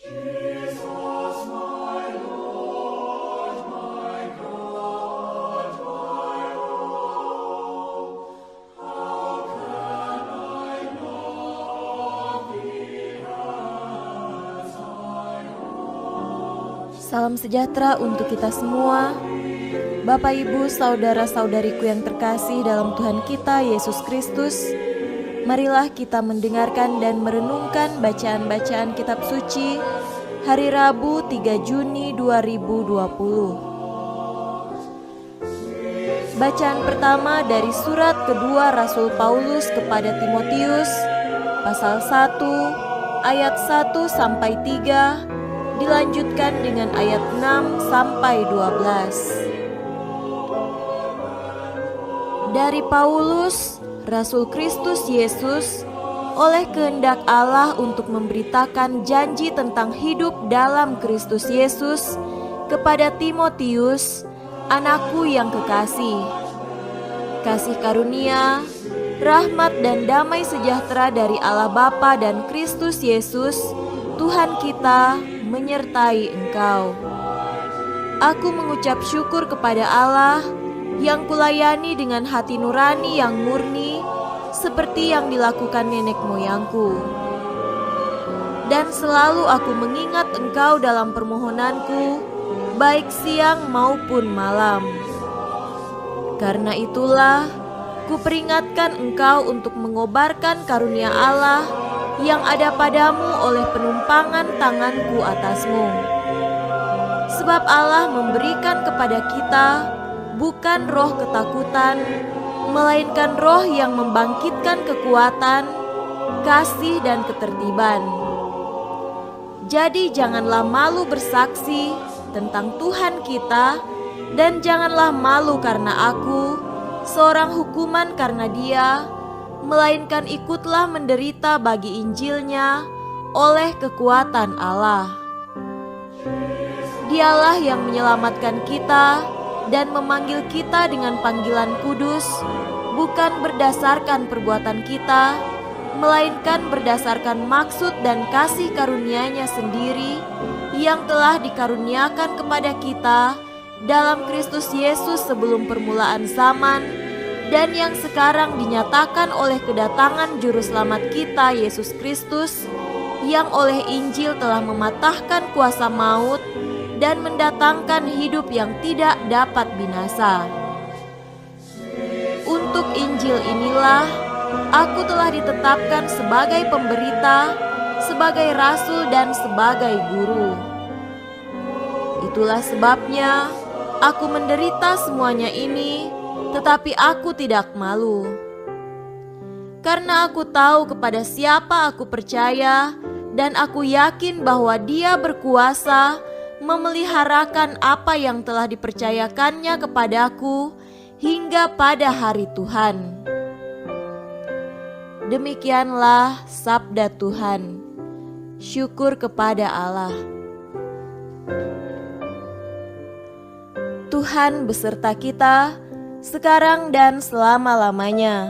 Salam sejahtera untuk kita semua. Bapak, Ibu, saudara-saudariku yang terkasih dalam Tuhan kita Yesus Kristus, marilah kita mendengarkan dan merenungkan bacaan-bacaan kitab suci hari Rabu 3 Juni 2020. Bacaan pertama dari surat kedua Rasul Paulus kepada Timotius, pasal 1, ayat 1 sampai 3, dilanjutkan dengan ayat 6 sampai 12. Dari Paulus, Rasul Kristus Yesus, oleh kehendak Allah untuk memberitakan janji tentang hidup dalam Kristus Yesus kepada Timotius, anakku yang kekasih. Kasih karunia, rahmat dan damai sejahtera dari Allah Bapa dan Kristus Yesus, Tuhan kita, menyertai engkau. Aku mengucap syukur kepada Allah yang kulayani dengan hati nurani yang murni, seperti yang dilakukan nenek moyangku. Dan selalu aku mengingat engkau dalam permohonanku, baik siang maupun malam. Karena itulah, kuperingatkan engkau untuk mengobarkan karunia Allah yang ada padamu oleh penumpangan tanganku atasmu. Sebab Allah memberikan kepada kita bukan roh ketakutan, melainkan roh yang membangkitkan kekuatan, kasih dan ketertiban. Jadi janganlah malu bersaksi tentang Tuhan kita, dan janganlah malu karena aku, seorang hukuman karena Dia, melainkan ikutlah menderita bagi Injilnya oleh kekuatan Allah. Dialah yang menyelamatkan kita dan memanggil kita dengan panggilan kudus, bukan berdasarkan perbuatan kita, melainkan berdasarkan maksud dan kasih karunia-Nya sendiri yang telah dikaruniakan kepada kita dalam Kristus Yesus sebelum permulaan zaman, dan yang sekarang dinyatakan oleh kedatangan Juru Selamat kita Yesus Kristus, yang oleh Injil telah mematahkan kuasa maut dan mendatangkan hidup yang tidak dapat binasa. Untuk Injil inilah aku telah ditetapkan sebagai pemberita, sebagai rasul dan sebagai guru. Itulah sebabnya aku menderita semuanya ini, tetapi aku tidak malu. Karena aku tahu kepada siapa aku percaya, dan aku yakin bahwa Dia berkuasa memeliharakan apa yang telah dipercayakannya kepadaku hingga pada hari Tuhan. Demikianlah sabda Tuhan. Syukur kepada Allah. Tuhan beserta kita sekarang dan selama-lamanya.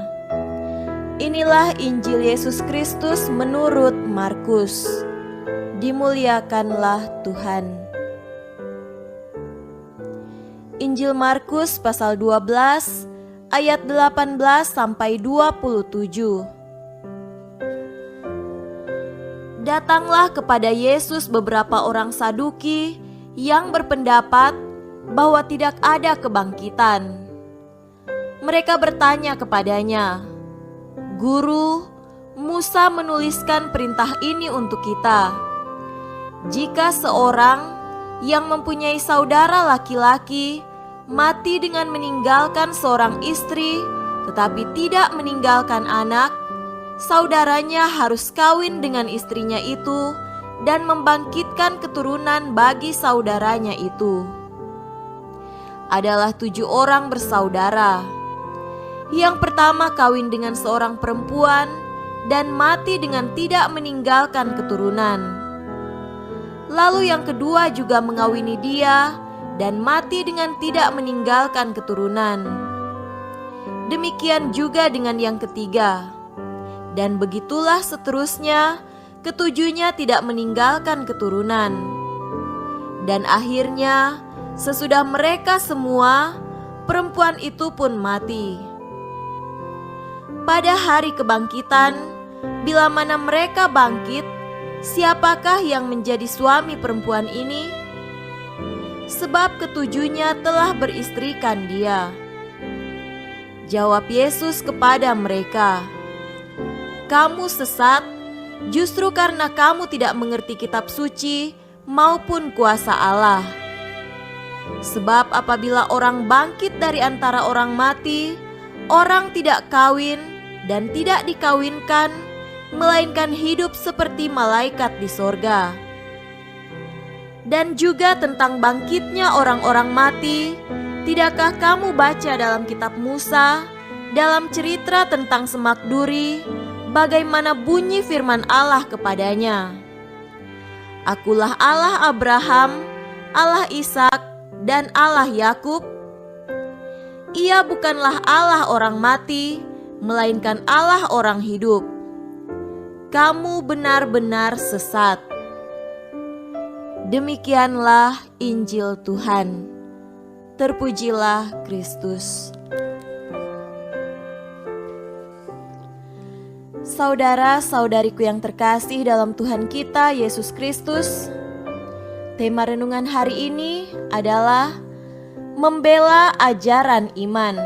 Inilah Injil Yesus Kristus menurut Markus. Dimuliakanlah Tuhan. Injil Markus pasal 12 ayat 18 sampai 27. Datanglah kepada Yesus beberapa orang Saduki yang berpendapat bahwa tidak ada kebangkitan. Mereka bertanya kepadanya, "Guru, Musa menuliskan perintah ini untuk kita. Jika seorang yang mempunyai saudara laki-laki mati dengan meninggalkan seorang istri, tetapi tidak meninggalkan anak, saudaranya harus kawin dengan istrinya itu dan membangkitkan keturunan bagi saudaranya itu. Adalah 7 orang bersaudara. Yang pertama kawin dengan seorang perempuan dan mati dengan tidak meninggalkan keturunan. Lalu yang kedua juga mengawini dia dan mati dengan tidak meninggalkan keturunan. Demikian juga dengan yang ketiga. Dan begitulah seterusnya, ketujuhnya tidak meninggalkan keturunan. Dan akhirnya, sesudah mereka semua, perempuan itu pun mati. Pada hari kebangkitan, bila mana mereka bangkit, siapakah yang menjadi suami perempuan ini? Sebab ketujuhnya telah beristrikan dia. Jawab Yesus kepada mereka, "Kamu sesat, justru karena kamu tidak mengerti kitab suci maupun kuasa Allah. Sebab apabila orang bangkit dari antara orang mati, orang tidak kawin dan tidak dikawinkan, melainkan hidup seperti malaikat di sorga. Dan juga tentang bangkitnya orang-orang mati, tidakkah kamu baca dalam kitab Musa, dalam cerita tentang semak duri, bagaimana bunyi firman Allah kepadanya? Akulah Allah Abraham, Allah Ishak, dan Allah Yakub. Ia bukanlah Allah orang mati, melainkan Allah orang hidup. Kamu benar-benar sesat." Demikianlah Injil Tuhan. Terpujilah Kristus. Saudara-saudariku yang terkasih dalam Tuhan kita Yesus Kristus, tema renungan hari ini adalah membela ajaran iman.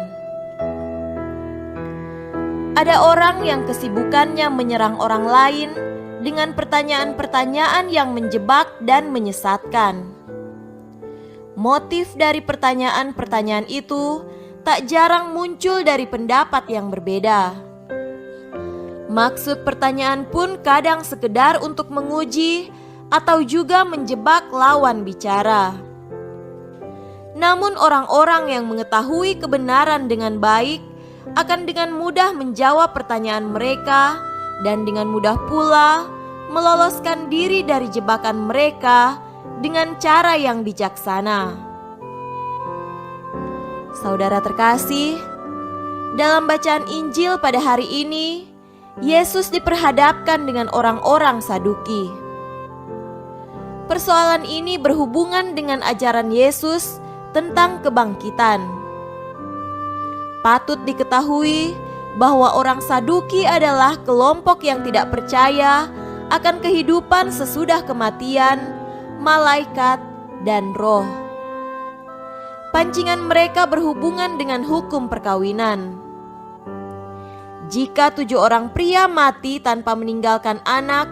Ada orang yang kesibukannya menyerang orang lain dengan pertanyaan-pertanyaan yang menjebak dan menyesatkan. Motif dari pertanyaan-pertanyaan itu tak jarang muncul dari pendapat yang berbeda. Maksud pertanyaan pun kadang sekedar untuk menguji atau juga menjebak lawan bicara. Namun orang-orang yang mengetahui kebenaran dengan baik akan dengan mudah menjawab pertanyaan mereka dan dengan mudah pula meloloskan diri dari jebakan mereka dengan cara yang bijaksana. Saudara terkasih, dalam bacaan Injil pada hari ini, Yesus diperhadapkan dengan orang-orang Saduki. Persoalan ini berhubungan dengan ajaran Yesus tentang kebangkitan. Patut diketahui bahwa orang Saduki adalah kelompok yang tidak percaya akan kehidupan sesudah kematian, malaikat, dan roh. Pancingan mereka berhubungan dengan hukum perkawinan. Jika 7 orang pria mati tanpa meninggalkan anak,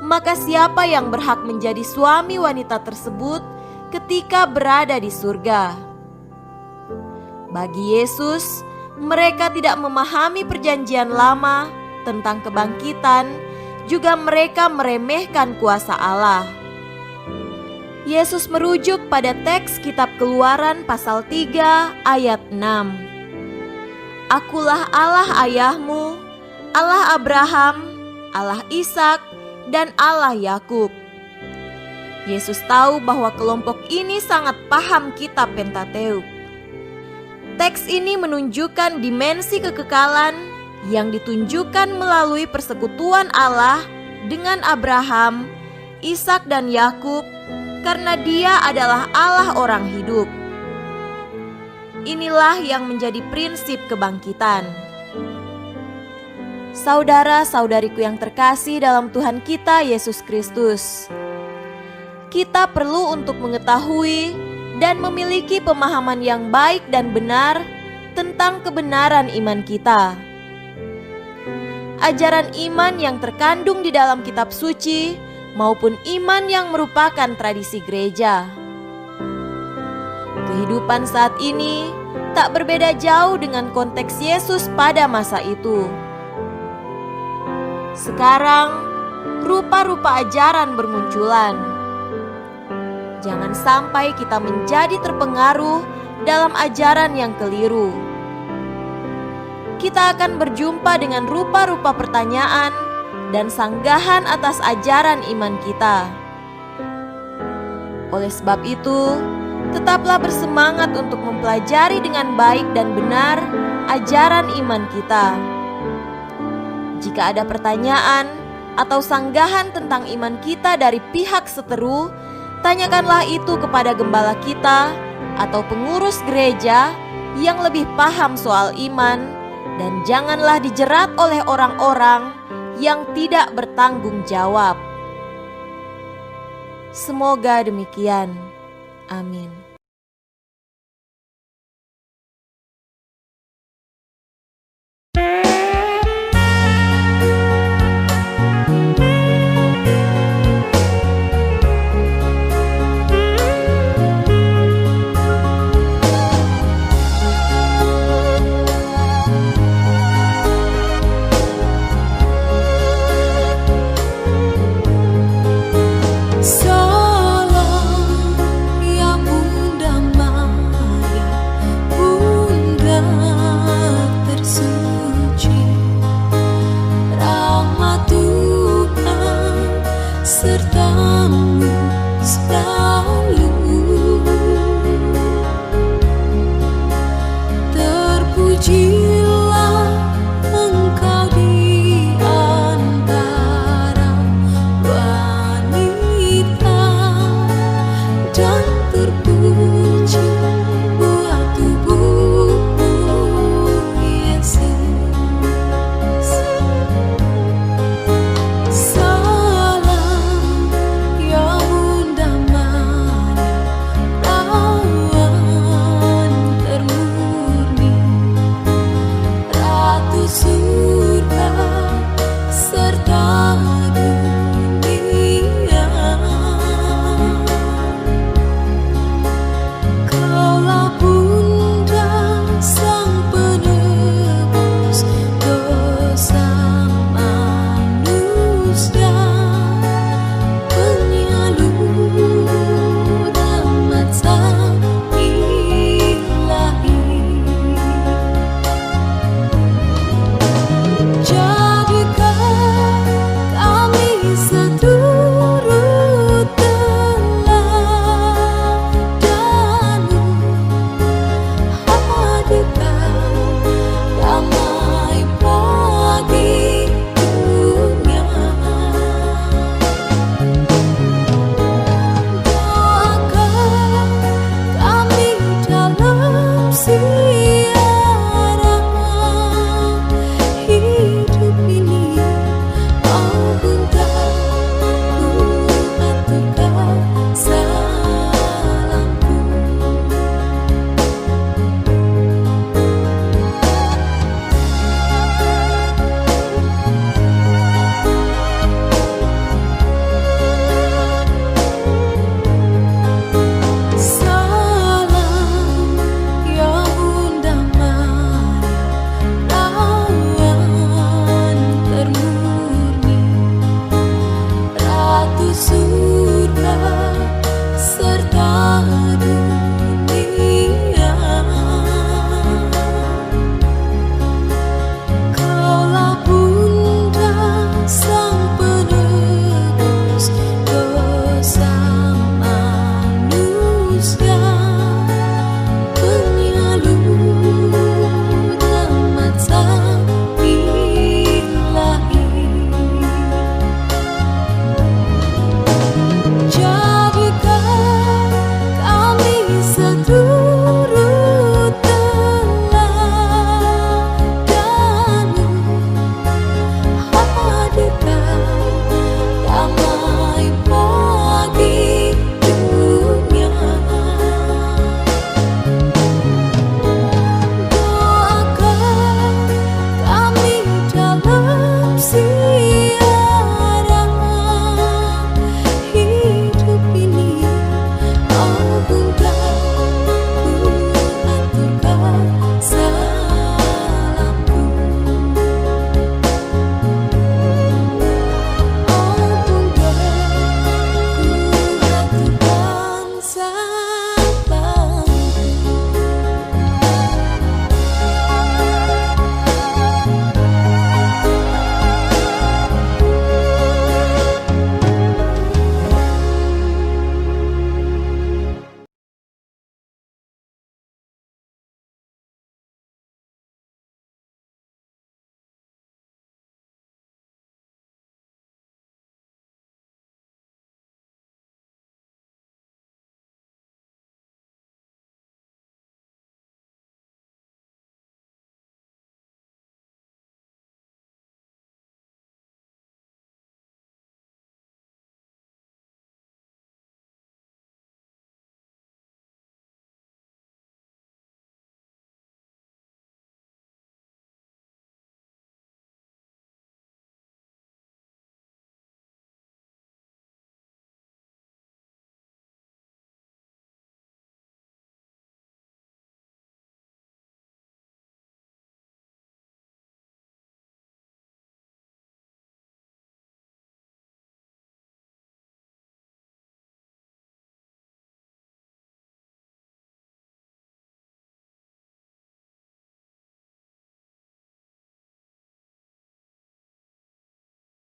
maka siapa yang berhak menjadi suami wanita tersebut ketika berada di surga? Bagi Yesus, mereka tidak memahami perjanjian lama tentang kebangkitan, juga mereka meremehkan kuasa Allah. Yesus merujuk pada teks kitab Keluaran pasal 3 ayat 6. Akulah Allah ayahmu, Allah Abraham, Allah Ishak, dan Allah Yakub. Yesus tahu bahwa kelompok ini sangat paham kitab Pentateuk. Teks ini menunjukkan dimensi kekekalan yang ditunjukkan melalui persekutuan Allah dengan Abraham, Ishak, dan Yakub, karena Dia adalah Allah orang hidup. Inilah yang menjadi prinsip kebangkitan. Saudara-saudariku yang terkasih dalam Tuhan kita Yesus Kristus, kita perlu untuk mengetahui dan memiliki pemahaman yang baik dan benar tentang kebenaran iman kita. Ajaran iman yang terkandung di dalam kitab suci maupun iman yang merupakan tradisi gereja. Kehidupan saat ini tak berbeda jauh dengan konteks Yesus pada masa itu. Sekarang, rupa-rupa ajaran bermunculan. Jangan sampai kita menjadi terpengaruh dalam ajaran yang keliru. Kita akan berjumpa dengan rupa-rupa pertanyaan dan sanggahan atas ajaran iman kita. Oleh sebab itu, tetaplah bersemangat untuk mempelajari dengan baik dan benar ajaran iman kita. Jika ada pertanyaan atau sanggahan tentang iman kita dari pihak seteru, tanyakanlah itu kepada gembala kita atau pengurus gereja yang lebih paham soal iman, dan janganlah dijerat oleh orang-orang yang tidak bertanggung jawab. Semoga demikian. Amin. Sertamu selalu.